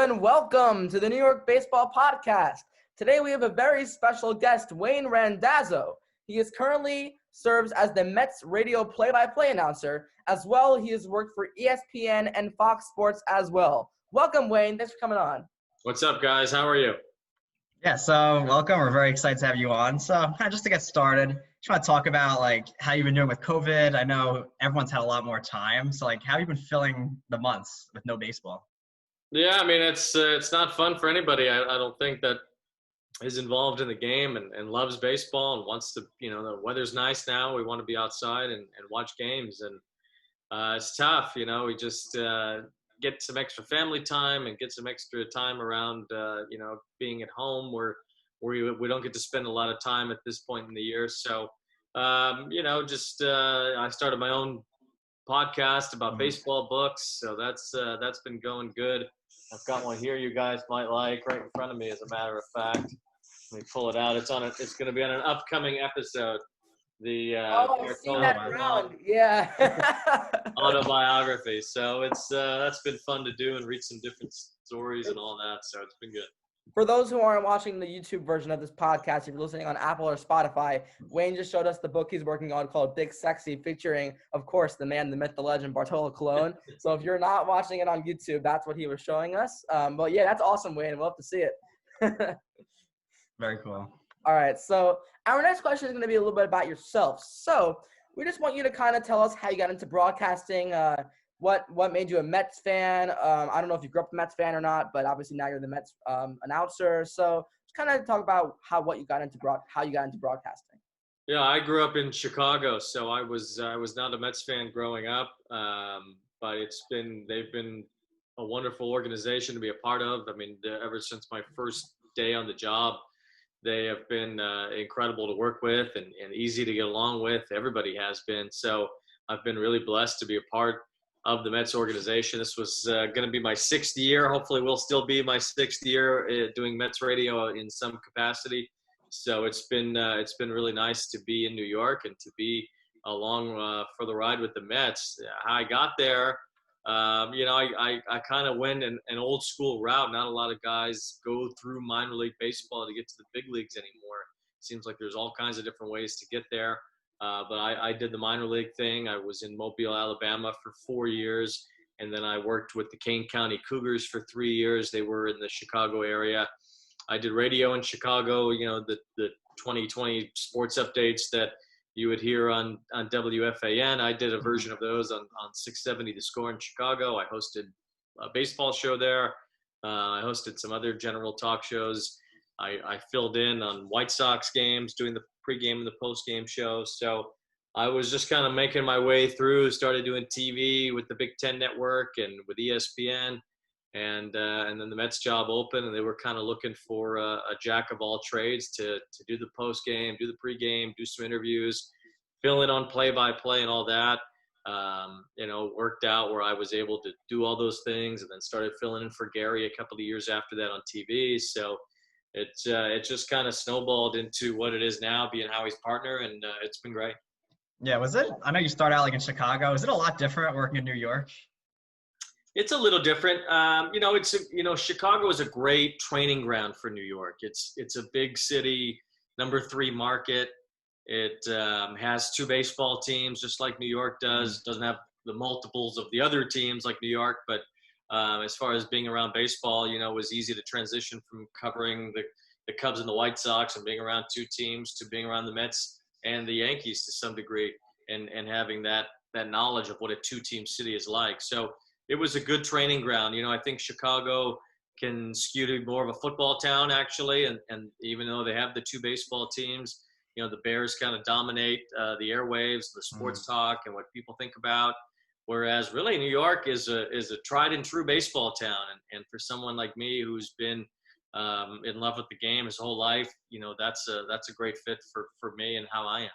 and welcome to the New York Baseball Podcast. Today we have a very special guest, Wayne Randazzo. He is currently serves as the Mets radio play-by-play announcer. As well, he has worked for ESPN and Fox Sports as well. Welcome, Wayne. Thanks for coming on. What's up, guys? How are you? Yeah, so welcome. We're very excited to have you on. So kind of just to get started, just want to talk about how you've been doing with COVID. I know everyone's had a lot more time. So how have you been filling the months with no baseball? Yeah, I mean, it's not fun for anybody. I don't think that is involved in the game and loves baseball and wants to, the weather's nice now. We want to be outside and watch games. And it's tough, we just get some extra family time and get some extra time around, being at home where we don't get to spend a lot of time at this point in the year. So, I started my own podcast about baseball books. So that's been going good. I've got one here you guys might like right in front of me, as a matter of fact. Let me pull it out. It's going to be on an upcoming episode. I've seen that around. Yeah. Autobiography. So that's been fun to do and read some different stories and all that. So it's been good. For those who aren't watching the YouTube version of this podcast, if you're listening on Apple or Spotify, Wayne just showed us the book he's working on called Big Sexy, featuring, of course, the man, the myth, the legend, Bartolo Colon. So if you're not watching it on YouTube, that's what he was showing us. But yeah, that's awesome, Wayne. We'll have to see it. Very cool. All right. So our next question is going to be a little bit about yourself. So we just want you to kind of tell us how you got into broadcasting, what made you a Mets fan. I don't know if you grew up a Mets fan or not, but obviously now you're the Mets announcer. So just kind of talk about how you got into broadcasting. Yeah, I grew up in Chicago, so I was not a Mets fan growing up, but they've been a wonderful organization to be a part of. I mean, ever since my first day on the job, they have been incredible to work with and easy to get along with. Everybody has been. So I've been really blessed to be a part of the Mets organization. This was going to be my 6th year. Hopefully will still be my 6th year doing Mets radio in some capacity. So it's been really nice to be in New York and to be along for the ride with the Mets. How I got there, I kind of went an old school route. Not a lot of guys go through minor league baseball to get to the big leagues anymore. Seems like there's all kinds of different ways to get there. But I did the minor league thing. I was in Mobile, Alabama for 4 years. And then I worked with the Kane County Cougars for 3 years. They were in the Chicago area. I did radio in Chicago, the 2020 sports updates that you would hear on WFAN. I did a version of those on 670 The Score in Chicago. I hosted a baseball show there. I hosted some other general talk shows. I filled in on White Sox games, doing the pregame and the postgame show. So I was just kind of making my way through, started doing TV with the Big Ten Network and with ESPN. And then the Mets job opened, and they were kind of looking for a jack of all trades to do the postgame, do the pregame, do some interviews, fill in on play-by-play and all that. Worked out where I was able to do all those things, and then started filling in for Gary a couple of years after that on TV. So it just kind of snowballed into what it is now, being Howie's partner, and it's been great. Yeah, I know you started out in Chicago. Is it a lot different working in New York? It's a little different. Chicago is a great training ground for New York. It's a big city, number 3 market. It has 2 baseball teams, just like New York does. Doesn't have the multiples of the other teams like New York, but as far as being around baseball, it was easy to transition from covering the Cubs and the White Sox and being around 2 teams to being around the Mets and the Yankees to some degree, and having that knowledge of what a 2-team city is like. So it was a good training ground. I think Chicago can skew to more of a football town, actually, and even though they have the 2 baseball teams, the Bears kind of dominate the airwaves, the sports talk, and what people think about. Whereas really New York is a tried and true baseball town. And for someone like me who's been in love with the game his whole life, that's a great fit for me and how I am.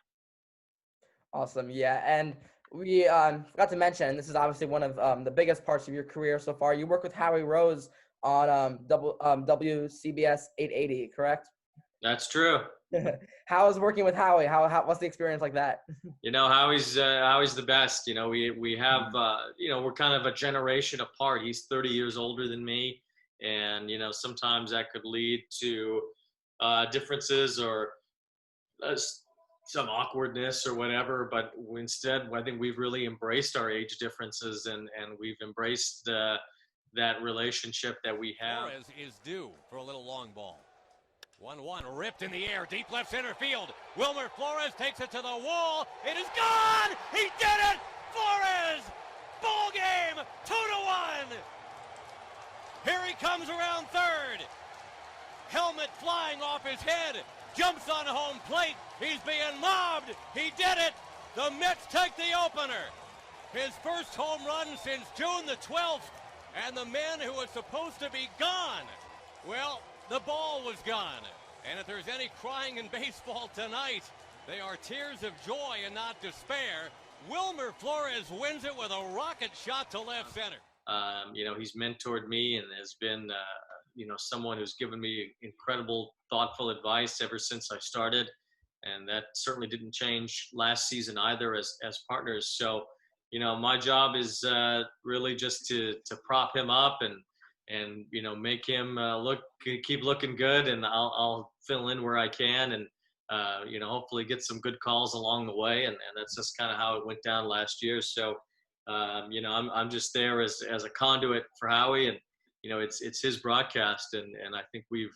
Awesome. Yeah. And we forgot to mention, this is obviously one of the biggest parts of your career so far. You work with Howie Rose on WCBS 880, correct? That's true. How is working with Howie? What's the experience like that? Howie's the best. We have we're kind of a generation apart. He's 30 years older than me, And, sometimes that could lead to differences or some awkwardness or whatever. But instead, I think we've really embraced our age differences and we've embraced that relationship that we have. Flores is due for a little long ball. 1-1, ripped in the air, deep left center field. Wilmer Flores takes it to the wall. It is gone! He did it! Flores! Ball game, 2-1! Here he comes around third. Helmet flying off his head. Jumps on home plate. He's being mobbed. He did it. The Mets take the opener. His first home run since June the 12th. And the man who was supposed to be gone, well, the ball was gone. And if there's any crying in baseball tonight, they are tears of joy and not despair. Wilmer Flores wins it with a rocket shot to left center. He's mentored me and has been, someone who's given me incredible, thoughtful advice ever since I started. And that certainly didn't change last season either as partners. So, my job is really just to prop him up and make him keep looking good, and I'll fill in where I can, and hopefully get some good calls along the way, and that's just kind of how it went down last year. So I'm just there as a conduit for Howie, and it's his broadcast, and I think we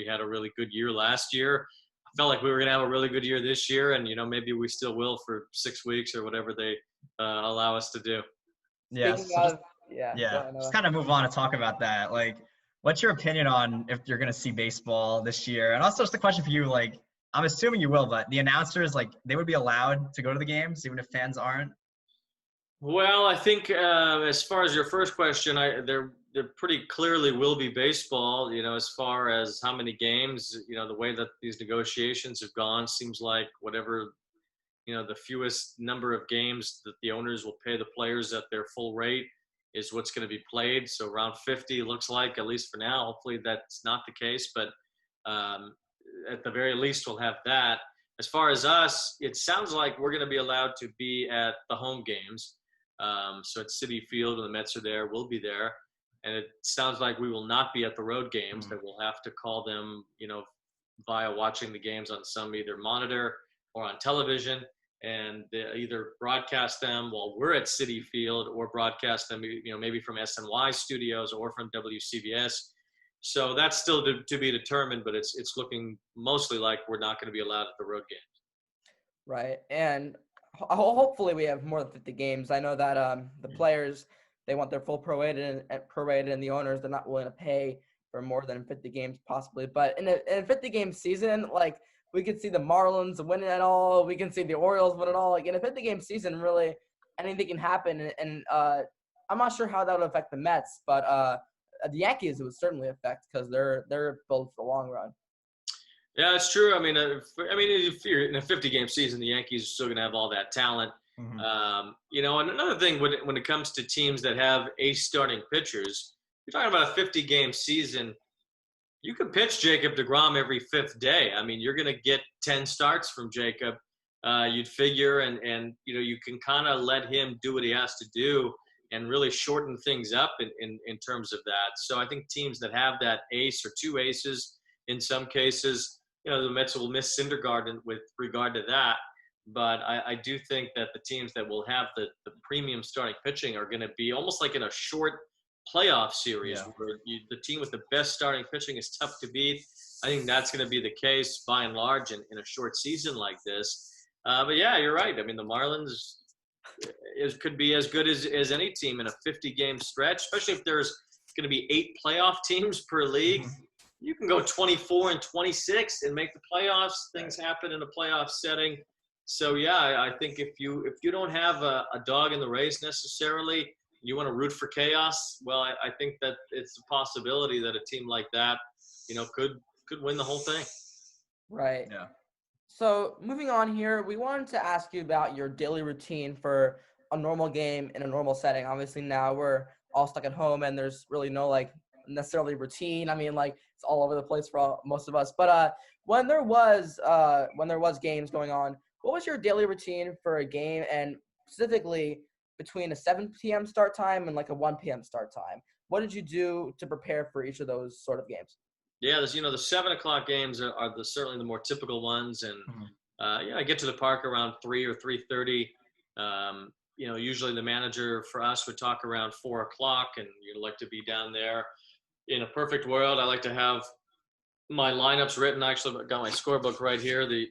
had a really good year last year. I felt like we were going to have a really good year this year, and maybe we still will for 6 weeks or whatever they allow us to do. Yeah. Just kind of move on and talk about that. Like, what's your opinion on if you're going to see baseball this year? And also just a question for you, like, I'm assuming you will, but the announcers, like, they would be allowed to go to the games even if fans aren't? Well, I think as far as your first question, there pretty clearly will be baseball. As far as how many games, the way that these negotiations have gone, seems like whatever, the fewest number of games that the owners will pay the players at their full rate is what's going to be played. So around 50 looks like, at least for now. Hopefully that's not the case, but at the very least we'll have that. As far as us, it sounds like we're going to be allowed to be at the home games. So at Citi Field, when the Mets are there, we'll be there. And it sounds like we will not be at the road games, that we'll have to call them, via watching the games on some either monitor or on television, and they either broadcast them while we're at Citi Field or broadcast them, maybe from SNY studios or from WCBS. So that's still to be determined, but it's looking mostly like we're not going to be allowed at the road games. Right. And hopefully we have more than 50 games. I know that the players, they want their full prorated, and the owners, they're not willing to pay for more than 50 games possibly. But in a 50-game season, like, we could see the Marlins win it all. We can see the Orioles win it all. Like, in a 50-game season, really anything can happen. And I'm not sure how that would affect the Mets, but the Yankees it would certainly affect because they're built for the long run. Yeah, it's true. I mean, if you're in a 50-game season, the Yankees are still going to have all that talent. Mm-hmm. And another thing when it comes to teams that have ace starting pitchers, you're talking about a 50-game season. You can pitch Jacob deGrom every fifth day. I mean, you're going to get 10 starts from Jacob, you'd figure, and you can kind of let him do what he has to do and really shorten things up in terms of that. So I think teams that have that ace or two aces in some cases, the Mets will miss Syndergaard with regard to that. But I do think that the teams that will have the premium starting pitching are going to be almost like in a short playoff series where the team with the best starting pitching is tough to beat. I think that's going to be the case by and large in a short season like this. But yeah, you're right. I mean, the Marlins could be as good as any team in a 50-game stretch, especially if there's going to be 8 playoff teams per league. Mm-hmm. You can go 24 and 26 and make the playoffs. Things happen in a playoff setting. So yeah, I think if you don't have a dog in the race necessarily, you want to root for chaos. Well, I think that it's a possibility that a team like that, could win the whole thing. Right. Yeah. So moving on here, we wanted to ask you about your daily routine for a normal game in a normal setting. Obviously now we're all stuck at home and there's really no necessarily routine. I mean, it's all over the place for most of us. But when there was games going on, what was your daily routine for a game, and specifically between a 7 p.m. start time and a 1 p.m. start time? what did you do to prepare for each of those sort of games? Yeah, there's, the 7 o'clock games are certainly the more typical ones. And, I get to the park around 3 or 3:30. Usually the manager for us would talk around 4 o'clock, and you'd like to be down there. In a perfect world, I like to have my lineups written. I actually got my scorebook right here, the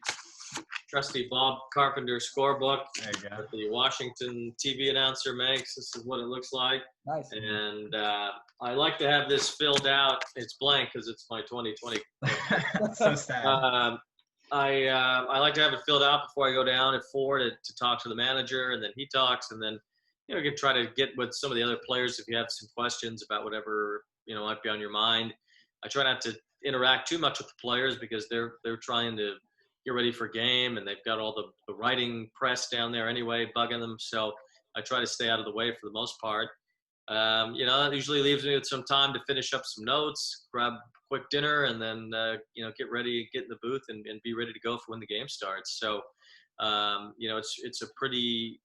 trusty Bob Carpenter scorebook that the Washington TV announcer makes. This is what it looks like. Nice. And I like to have this filled out. It's blank because it's my 2020. So sad. I like to have it filled out before I go down at 4 to talk to the manager, and then he talks, and then you can try to get with some of the other players if you have some questions about whatever might be on your mind. I try not to interact too much with the players because they're trying to get ready for game, and they've got all the writing press down there anyway bugging them. So I try to stay out of the way for the most part. That usually leaves me with some time to finish up some notes, grab a quick dinner, and then get ready, get in the booth, and be ready to go for when the game starts. So it's a pretty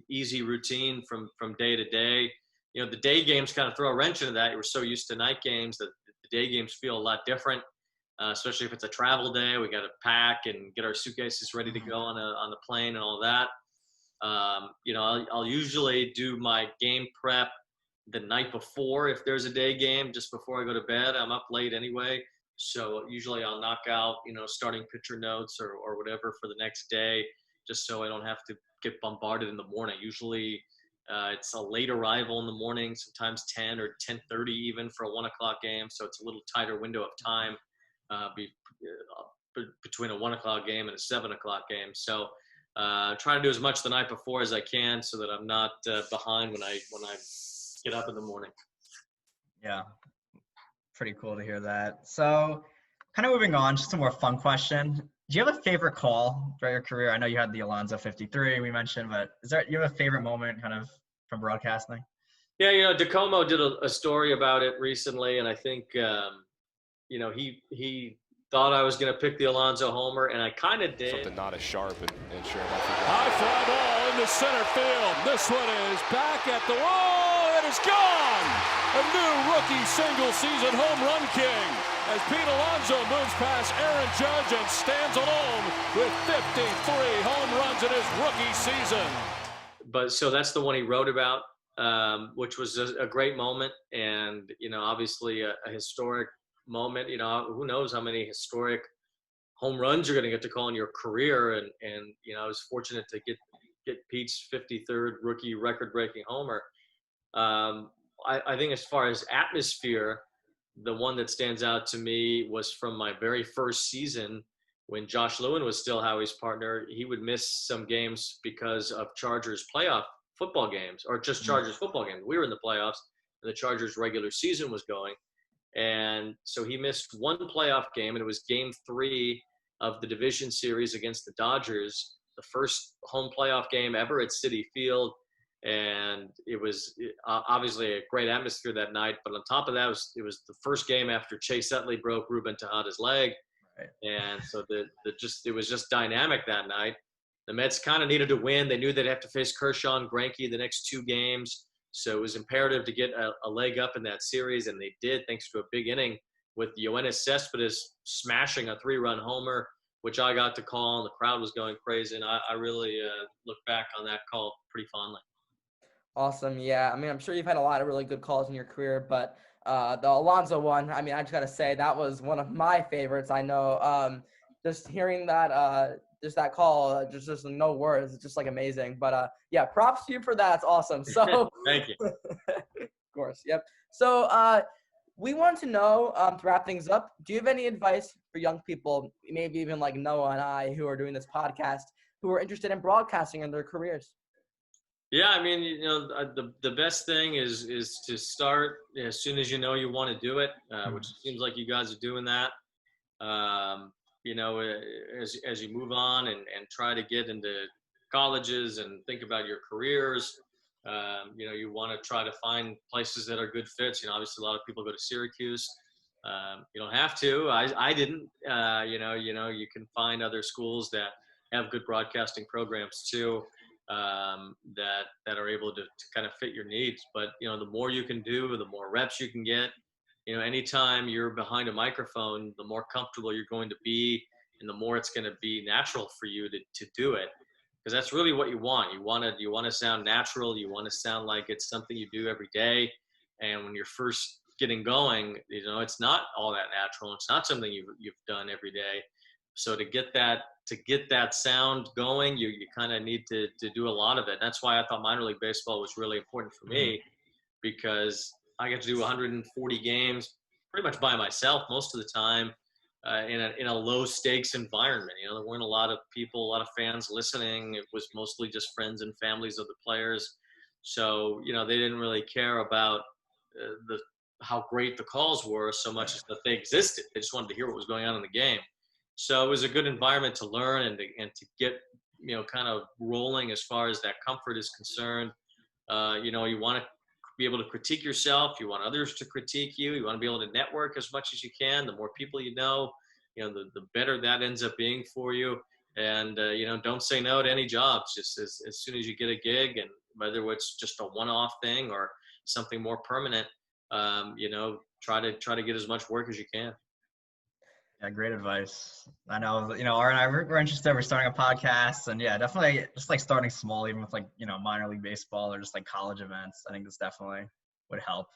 easy routine from day to day. The day games kind of throw a wrench into that. We're so used to night games that the day games feel a lot different, especially if it's a travel day. We got to pack and get our suitcases ready to go on the plane and all that. I'll usually do my game prep the night before if there's a day game, just before I go to bed. I'm up late anyway, so usually I'll knock out starting pitcher notes or whatever for the next day, just so I don't have to get bombarded in the morning. Usually it's a late arrival in the morning, sometimes 10 or 10:30 even for a 1 o'clock game, so it's a little tighter window of time between a 1 o'clock game and a 7 o'clock game. So try to do as much the night before as I can so that I'm not behind when I get up in the morning. Yeah, pretty cool to hear that. So kind of moving on, just a more fun question. Do you have a favorite call throughout your career? I know you had the Alonso 53 we mentioned, but you have a favorite moment kind of from broadcasting? Yeah, DeComo did a story about it recently, and I think he thought I was going to pick the Alonso homer, and I kind of did. Something not as sharp, and sure enough. High fly ball into center field. This one is back at the wall. It is gone. A new rookie single-season home run king as Pete Alonso moves past Aaron Judge and stands alone with 53 home runs in his rookie season. But so that's the one he wrote about, which was a great moment, and obviously a historic moment. Who knows how many historic home runs you're going to get to call in your career, and I was fortunate to get Pete's 53rd rookie record-breaking homer. I think as far as atmosphere, the one that stands out to me was from my very first season when Josh Lewin was still Howie's partner. He would miss some games because of Chargers playoff football games, or just Chargers football games. We were in the playoffs, and the Chargers regular season was going. And so he missed one playoff game, and it was game 3 of the division series against the Dodgers, the first home playoff game ever at Citi Field. And it was obviously a great atmosphere that night. But on top of that, it was the first game after Chase Utley broke Ruben Tejada's leg. Right. And so it was just dynamic that night. The Mets kind of needed to win. They knew they'd have to face Kershaw and Greinke the next 2 games. So it was imperative to get a leg up in that series, and they did, thanks to a big inning with Yoenis Cespedes smashing a 3-run homer, which I got to call, and the crowd was going crazy. And I really look back on that call pretty fondly. Awesome. Yeah. I mean, I'm sure you've had a lot of really good calls in your career, but the Alonso one, I mean, I just got to say that was one of my favorites. I know just hearing that, just that call, just no words. It's just like amazing. But yeah, props to you for that. It's awesome. So thank you. Of course. Yep. So we want to know, to wrap things up, do you have any advice for young people, maybe even like Noah and I, who are doing this podcast, who are interested in broadcasting in their careers? Yeah, I mean, the best thing is to start as soon as you know you want to do it, which seems like you guys are doing that. As you move on and try to get into colleges and think about your careers, you want to try to find places that are good fits. Obviously a lot of people go to Syracuse. You don't have to. I didn't. You can find other schools that have good broadcasting programs too. that are able to kind of fit your needs. But, the more you can do, the more reps you can get. Anytime you're behind a microphone, the more comfortable you're going to be, and the more it's going to be natural for you to do it. Because that's really what you want. You want to sound natural. You want to sound like it's something you do every day. And when you're first getting going, it's not all that natural. It's not something you've done every day. So to get that sound going, you kind of need to do a lot of it. That's why I thought minor league baseball was really important for me, because I got to do 140 games pretty much by myself most of the time, in a low stakes environment. There weren't a lot of people, a lot of fans listening. It was mostly just friends and families of the players. So, they didn't really care about how great the calls were so much as that they existed. They just wanted to hear what was going on in the game. So it was a good environment to learn and to get, kind of rolling as far as that comfort is concerned. You want to be able to critique yourself. You want others to critique you. You want to be able to network as much as you can. The more people the better that ends up being for you. And, don't say no to any jobs. Just as soon as you get a gig, and whether it's just a one-off thing or something more permanent, try to get as much work as you can. Yeah, great advice. I know, Art and I, we're interested. We're starting a podcast, and yeah, definitely just like starting small, even with like, minor league baseball or just like college events. I think this definitely would help.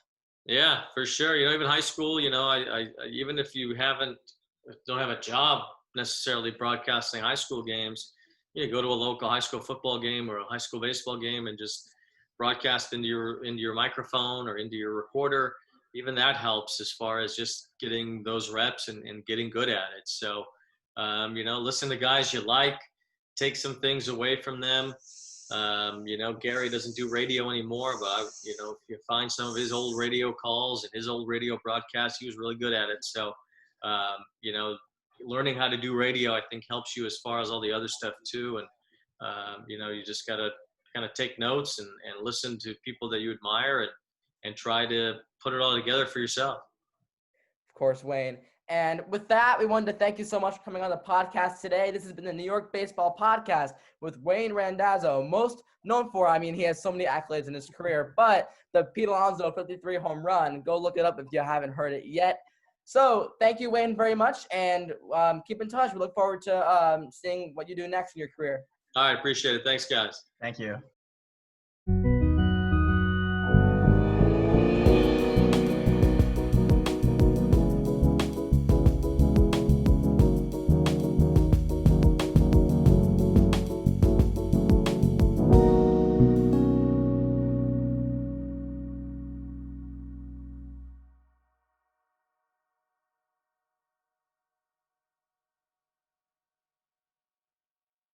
Yeah, for sure. Even high school, I even if you don't have a job necessarily broadcasting high school games, go to a local high school football game or a high school baseball game and just broadcast into your microphone or into your recorder. Even that helps as far as just getting those reps and getting good at it. So, listen to guys you like, take some things away from them. Gary doesn't do radio anymore, but if you find some of his old radio calls and his old radio broadcasts, he was really good at it. So, learning how to do radio, I think, helps you as far as all the other stuff too. And, you just got to kind of take notes and listen to people that you admire and try to put it all together for yourself. Of course, Wayne. And with that, we wanted to thank you so much for coming on the podcast today. This has been the New York Baseball Podcast with Wayne Randazzo, most known for, he has so many accolades in his career, but the Pete Alonso 53 home run. Go look it up if you haven't heard it yet. So thank you, Wayne, very much, and keep in touch. We look forward to seeing what you do next in your career. All right, appreciate it. Thanks, guys. Thank you.